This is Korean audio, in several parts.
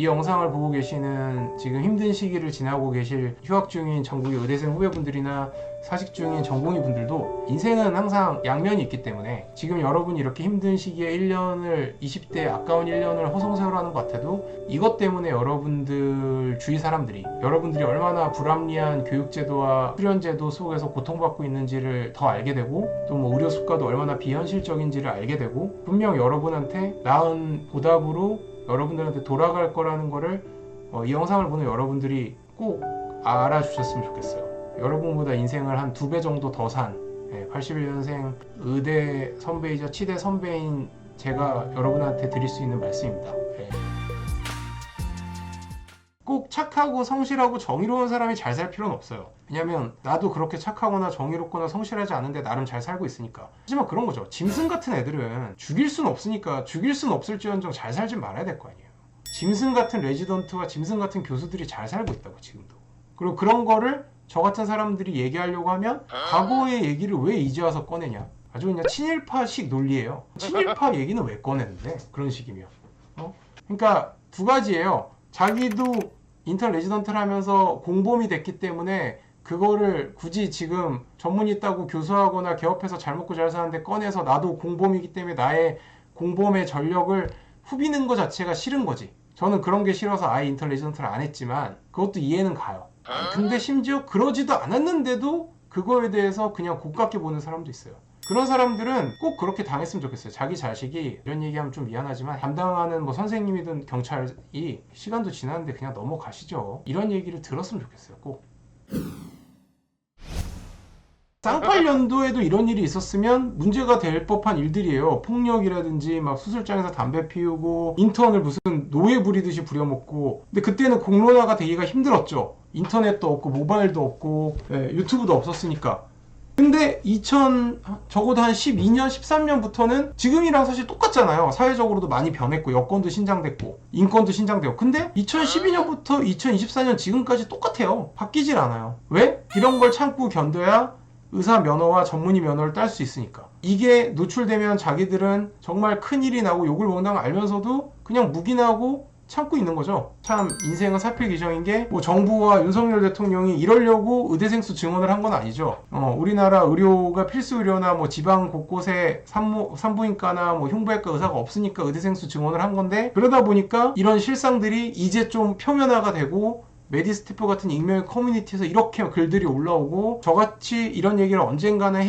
이 영상을 보고 계시는 지금 힘든 시기를 지나고 계실 휴학 중인 전국의 의대생 후배분들이나 사직 중인 전공의 분들도 인생은 항상 양면이 있기 때문에 지금 여러분이 이렇게 힘든 시기에 1년을 20대 아까운 1년을 허송세월하는 것 같아도 이것 때문에 여러분들 주위 사람들이 여러분들이 얼마나 불합리한 교육제도와 수련제도 속에서 고통받고 있는지를 더 알게 되고 또 뭐 의료 수가도 얼마나 비현실적인지를 알게 되고 분명 여러분한테 나은 보답으로 여러분들한테 돌아갈 거라는 거를 이 영상을 보는 여러분들이 꼭 알아주셨으면 좋겠어요. 여러분보다 인생을 한 2배 정도 더 산 81년생 의대 선배이자 치대 선배인 제가 여러분한테 드릴 수 있는 말씀입니다. 꼭 착하고 성실하고 정의로운 사람이 잘 살 필요는 없어요. 왜냐면 나도 그렇게 착하거나 정의롭거나 성실하지 않은데 나름 잘 살고 있으니까. 하지만 그런 거죠. 짐승 같은 애들은 죽일 순 없으니까 죽일 순 없을지언정 잘 살진 말아야 될 거 아니에요. 짐승 같은 레지던트와 짐승 같은 교수들이 잘 살고 있다고 지금도. 그리고 그런 거를 저 같은 사람들이 얘기하려고 하면 과거의 얘기를 왜 이제 와서 꺼내냐. 아주 그냥 친일파식 논리예요. 친일파 얘기는 왜 꺼내는데 그런 식이면. 그러니까 두 가지예요. 자기도 인턴 레지던트를 하면서 공범이 됐기 때문에 그거를 굳이 지금 전문 있다고 교수하거나 개업해서 잘 먹고 잘 사는데 꺼내서 나도 공범이기 때문에 나의 공범의 전력을 후비는 것 자체가 싫은 거지. 저는 그런 게 싫어서 아예 인턴 레지던트를 안 했지만 그것도 이해는 가요. 근데 심지어 그러지도 않았는데도 그거에 대해서 그냥 고깝게 보는 사람도 있어요. 그런 사람들은 꼭 그렇게 당했으면 좋겠어요. 자기 자식이 이런 얘기하면 좀 미안하지만 담당하는 뭐 선생님이든 경찰이 시간도 지났는데 그냥 넘어가시죠. 이런 얘기를 들었으면 좋겠어요. 꼭. 쌍팔년도에도 이런 일이 있었으면 문제가 될 법한 일들이에요. 폭력이라든지 막 수술장에서 담배 피우고 인턴을 무슨 노예 부리듯이 부려먹고. 근데 그때는 공론화가 되기가 힘들었죠. 인터넷도 없고 모바일도 없고 유튜브도 없었으니까. 근데 적어도 한 12년, 13년부터는 지금이랑 사실 똑같잖아요. 사회적으로도 많이 변했고 여건도 신장됐고 인권도 신장되고. 근데 2012년부터 2024년 지금까지 똑같아요. 바뀌질 않아요. 왜? 이런 걸 참고 견뎌야 의사 면허와 전문의 면허를 딸 수 있으니까. 이게 노출되면 자기들은 정말 큰일이 나고 욕을 먹는다는 걸 알면서도 그냥 묵인하고 참고 있는 거죠. 참 인생은 사필귀정인 게 뭐 정부와 윤석열 대통령이 이러려고 의대생수 증원을 한 건 아니죠. 우리나라 의료가 필수 의료나 뭐 지방 곳곳에 산부인과나 뭐 흉부외과 의사가 없으니까 의대생수 증원을 한 건데 그러다 보니까 이런 실상들이 이제 좀 표면화가 되고 메디스태프 같은 익명 커뮤니티에서 이렇게 글들이 올라오고 저같이 이런 얘기를 언젠가는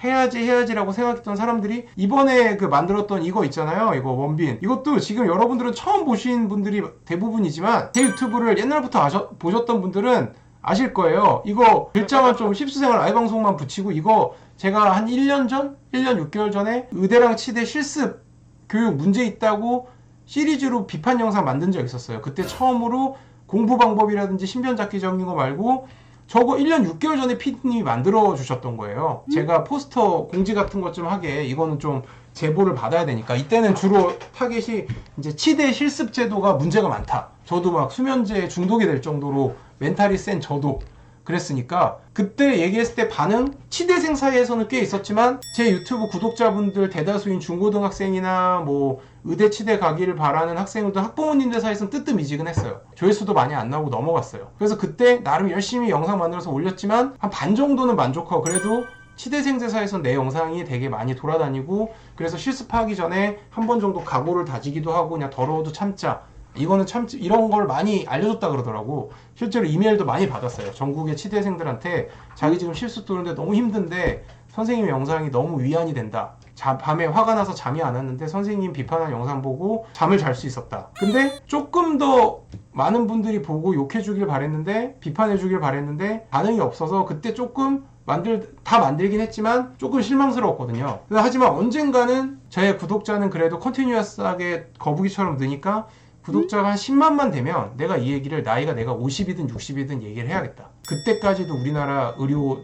해야지라고 생각했던 사람들이 이번에 그 만들었던 이거 있잖아요. 이거 원빈. 이것도 지금 여러분들은 처음 보신 분들이 대부분이지만 제 유튜브를 옛날부터 보셨던 분들은 아실 거예요. 이거 글자만 좀 십수생활 아이방송만 붙이고 이거 제가 한 1년 전? 1년 6개월 전에 의대랑 치대 실습 교육 문제 있다고 시리즈로 비판 영상 만든 적 있었어요. 그때 처음으로 공부 방법이라든지 신변잡기적인 거 말고 저거 1년 6개월 전에 PD님이 만들어 주셨던 거예요. 제가 포스터 공지 같은 것 좀 하게 이거는 좀 제보를 받아야 되니까. 이때는 주로 타겟이 이제 치대 실습 제도가 문제가 많다. 저도 막 수면제에 중독이 될 정도로 멘탈이 센 저도 그랬으니까 그때 얘기했을 때 반응 치대생 사이에서는 꽤 있었지만 제 유튜브 구독자분들 대다수인 중고등학생이나 뭐 의대 치대 가기를 바라는 학생들도 학부모님들 사이에서는 뜨뜻미지근했어요. 조회수도 많이 안 나오고 넘어갔어요. 그래서 그때 나름 열심히 영상 만들어서 올렸지만 한 반 정도는 만족하고 그래도 치대생들 사이에서는 내 영상이 되게 많이 돌아다니고 그래서 실습하기 전에 한 번 정도 각오를 다지기도 하고 그냥 더러워도 참자. 이거는 참 이런 걸 많이 알려줬다 그러더라고. 실제로 이메일도 많이 받았어요. 전국의 치대생들한테 자기 지금 실습 도는데 너무 힘든데 선생님 영상이 너무 위안이 된다. 밤에 화가 나서 잠이 안 왔는데 선생님 비판한 영상 보고 잠을 잘 수 있었다. 근데 조금 더 많은 분들이 보고 욕해 주길 바랬는데 비판해 주길 바랬는데 반응이 없어서 그때 조금 다 만들긴 했지만 조금 실망스러웠거든요. 하지만 언젠가는 제 구독자는 그래도 컨티뉴어스하게 거북이처럼 느니까 구독자가 한 10만만 되면 내가 이 얘기를 나이가 내가 50이든 60이든 얘기를 해야겠다. 그때까지도 우리나라 의료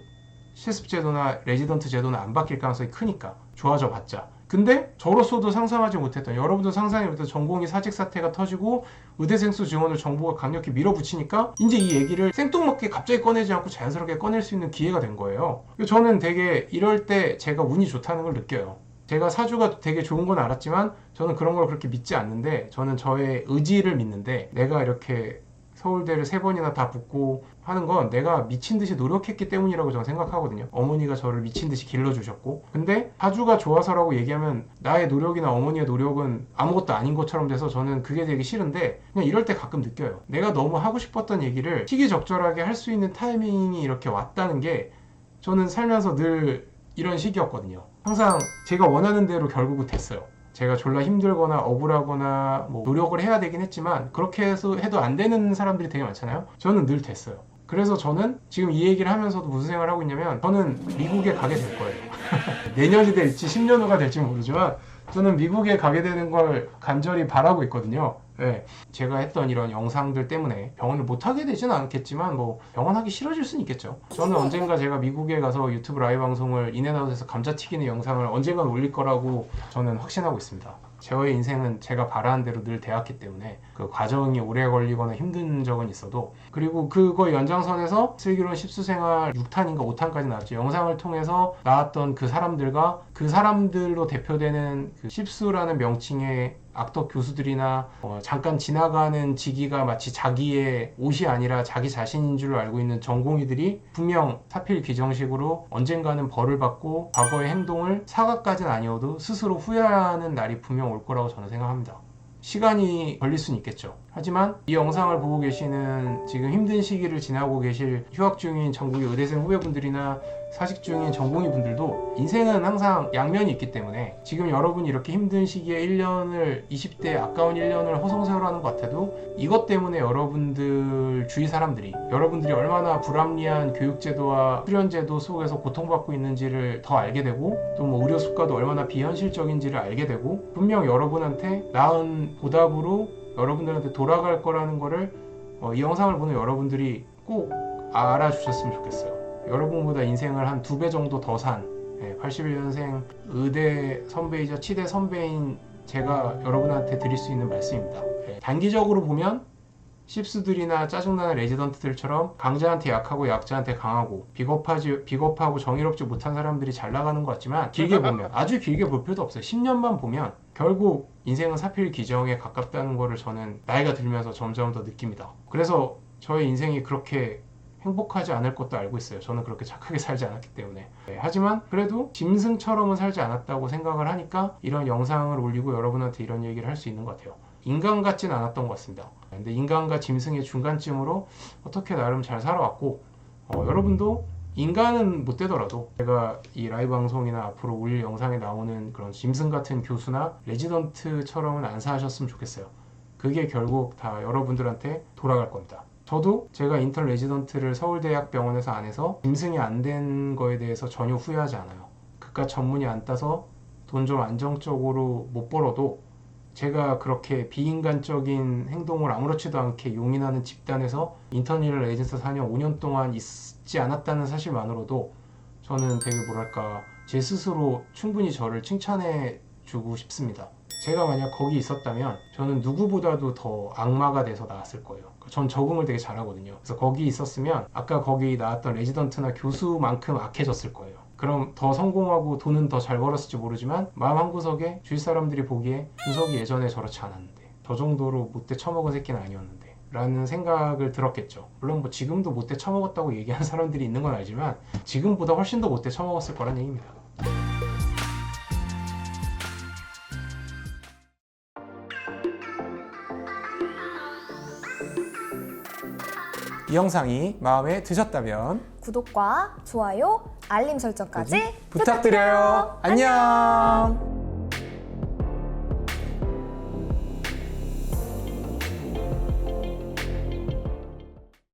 실습제도나 레지던트 제도는 안 바뀔 가능성이 크니까 좋아져 봤자. 근데 저로서도 상상하지 못했던 여러분도 상상하지 못했던 전공의 사직 사태가 터지고 의대생수 증원을 정부가 강력히 밀어붙이니까 이제 이 얘기를 생뚱맞게 갑자기 꺼내지 않고 자연스럽게 꺼낼 수 있는 기회가 된 거예요. 저는 되게 이럴 때 제가 운이 좋다는 걸 느껴요. 제가 사주가 되게 좋은 건 알았지만 저는 그런 걸 그렇게 믿지 않는데, 저는 저의 의지를 믿는데, 내가 이렇게 서울대를 3번이나 다 붙고 하는 건 내가 미친 듯이 노력했기 때문이라고 저는 생각하거든요. 어머니가 저를 미친 듯이 길러주셨고, 근데 사주가 좋아서라고 얘기하면 나의 노력이나 어머니의 노력은 아무것도 아닌 것처럼 돼서 저는 그게 되게 싫은데, 그냥 이럴 때 가끔 느껴요. 내가 너무 하고 싶었던 얘기를 시기적절하게 할 수 있는 타이밍이 이렇게 왔다는 게, 저는 살면서 늘 이런 시기였거든요. 항상 제가 원하는 대로 결국은 됐어요. 제가 졸라 힘들거나 억울하거나 뭐 노력을 해야 되긴 했지만, 그렇게 해서 해도 안 되는 사람들이 되게 많잖아요. 저는 늘 됐어요. 그래서 저는 지금 이 얘기를 하면서도 무슨 생각을 하고 있냐면, 저는 미국에 가게 될 거예요. 내년이 될지 10년 후가 될지 모르지만 저는 미국에 가게 되는 걸 간절히 바라고 있거든요. 네. 제가 했던 이런 영상들 때문에 병원을 못 하게 되지는 않겠지만 뭐 병원 하기 싫어질 수는 있겠죠. 저는 언젠가 제가 미국에 가서 유튜브 라이브 방송을 인앤아웃에서 감자튀기는 영상을 언젠간 올릴 거라고 저는 확신하고 있습니다. 저의 인생은 제가 바라는 대로 늘 되었기 때문에 그 과정이 오래 걸리거나 힘든 적은 있어도, 그리고 그거 연장선에서 슬기로운 십수생활 6탄인가 5탄까지 나왔죠. 영상을 통해서 나왔던 그 사람들과 그 사람들로 대표되는 그 십수라는 명칭의 악덕 교수들이나 잠깐 지나가는 직위가 마치 자기의 옷이 아니라 자기 자신인 줄 알고 있는 전공의들이 분명 사필 귀정식으로 언젠가는 벌을 받고 과거의 행동을 사과까지는 아니어도 스스로 후회하는 날이 분명 올 거라고 저는 생각합니다. 시간이 걸릴 수는 있겠죠. 하지만 이 영상을 보고 계시는, 지금 힘든 시기를 지나고 계실 휴학 중인 전국의 의대생 후배분들이나 사직 중인 전공의 분들도 인생은 항상 양면이 있기 때문에, 지금 여러분이 이렇게 힘든 시기에 1년을, 20대 아까운 1년을 허송세월하는 것 같아도 이것 때문에 여러분들 주위 사람들이, 여러분들이 얼마나 불합리한 교육제도와 수련제도 속에서 고통받고 있는지를 더 알게 되고, 또 뭐 의료 수가도 얼마나 비현실적인지를 알게 되고, 분명 여러분한테 나은 보답으로 여러분들한테 돌아갈 거라는 거를 이 영상을 보는 여러분들이 꼭 알아주셨으면 좋겠어요. 여러분보다 인생을 한 2배 정도 더 산 81년생 의대 선배이자 치대 선배인 제가 여러분한테 드릴 수 있는 말씀입니다. 단기적으로 보면 십수들이나 짜증나는 레지던트들처럼 강자한테 약하고 약자한테 강하고 비겁하고 정의롭지 못한 사람들이 잘 나가는 것 같지만, 길게 보면, 아주 길게 볼 필요도 없어요. 10년만 보면 결국 인생은 사필 기정에 가깝다는 거를 저는 나이가 들면서 점점 더 느낍니다. 그래서 저의 인생이 그렇게 행복하지 않을 것도 알고 있어요. 저는 그렇게 착하게 살지 않았기 때문에. 하지만 그래도 짐승처럼은 살지 않았다고 생각을 하니까 이런 영상을 올리고 여러분한테 이런 얘기를 할 수 있는 것 같아요. 인간 같진 않았던 것 같습니다. 근데 인간과 짐승의 중간쯤으로 어떻게 나름 잘 살아왔고, 여러분도 인간은 못 되더라도 제가 이 라이브 방송이나 앞으로 올릴 영상에 나오는 그런 짐승 같은 교수나 레지던트처럼은 안 사셨으면 좋겠어요. 그게 결국 다 여러분들한테 돌아갈 겁니다. 저도 제가 인턴 레지던트를 서울대학병원에서 안 해서 짐승이 안 된 거에 대해서 전혀 후회하지 않아요. 그깟 전문의 안 따서 돈 좀 안정적으로 못 벌어도, 제가 그렇게 비인간적인 행동을 아무렇지도 않게 용인하는 집단에서 인턴1 레지던트 4년 5년 동안 있지 않았다는 사실만으로도 저는 되게 뭐랄까, 제 스스로 충분히 저를 칭찬해 주고 싶습니다. 제가 만약 거기 있었다면 저는 누구보다도 더 악마가 돼서 나왔을 거예요. 전 적응을 되게 잘하거든요. 그래서 거기 있었으면 아까 거기 나왔던 레지던트나 교수만큼 악해졌을 거예요. 그럼 더 성공하고 돈은 더 잘 벌었을지 모르지만 마음 한구석에 주위 사람들이 보기에 준석이 예전에 저렇지 않았는데, 저 정도로 못돼 처먹은 새끼는 아니었는데 라는 생각을 들었겠죠. 물론 뭐 지금도 못돼 처먹었다고 얘기하는 사람들이 있는 건 알지만 지금보다 훨씬 더 못돼 처먹었을 거란 얘기입니다. 이 영상이 마음에 드셨다면 구독과 좋아요, 알림 설정까지 부탁드려요. 안녕.